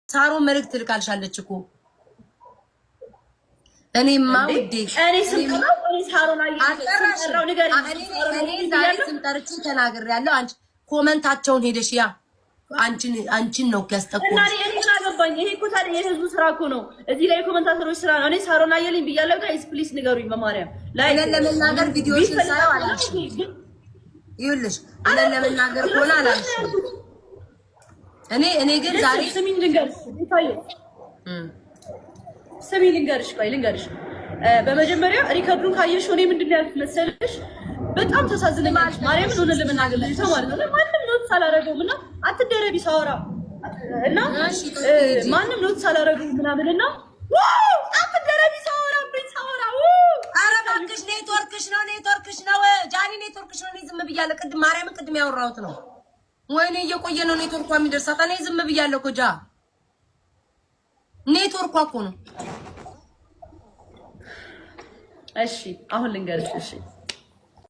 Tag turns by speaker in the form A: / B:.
A: ሳሮ መልእክት ልካልሻለች እኮ እኔማ ውዴ
B: እኔ ስምጠራው እኔ ሳሮን አየራው ነገር
A: እኔ ዛሬ ስምጠርቼ ተናግሬያለሁ። አንቺ ኮመንታቸውን ሄደሽ ያ አንቺን ነው ያስጠቁት
B: እና እኔ ምን አገባኝ? ይሄ እኮ ታዲያ የህዝቡ ስራ እኮ ነው። እዚህ ላይ ኮመንታተሮች ስራ ነው። እኔ ሳሮን አየልኝ ብያለሁ። ጋይስ ፕሊስ ንገሩኝ በማርያም ላይ
A: ለመናገር ቪዲዮሽን ሳይው አላልሽ ይኸውልሽ እኔን ለመናገር ሆነ አላልሽ እኔ ግን ዛሬ
B: ስሚኝ ልንገርሽ ቆይ ልንገርሽ በመጀመሪያ ሪከርዱን ካየሽ እኔ ምንድነው ያልኩት መሰለሽ በጣም ተሳዝነኛለሽ ማርያምን ሆነ ለመናገር ልጅ ማለት ነው ማንም ኖት ሳላረገው እና አትደረቢ ሳወራ እና ማንም ኖት ሳላረገው ምናምንና ዋው አትደረቢ ሳወራ
A: ኧረ እባክሽ ኔትወርክሽ ነው ጃኒ ኔትወርክሽ ነው ዝም ብያለሁ ቅድም ማርያምን ቅድም ያወራሁት ነው ወይኔ እየቆየ ነው ኔትወርኳ የሚደርሳት እኔ ዝም ብያለሁ እኮ ጃ ኔትወርኳ እኮ ነው
B: እሺ አሁን ልንገርሽ እሺ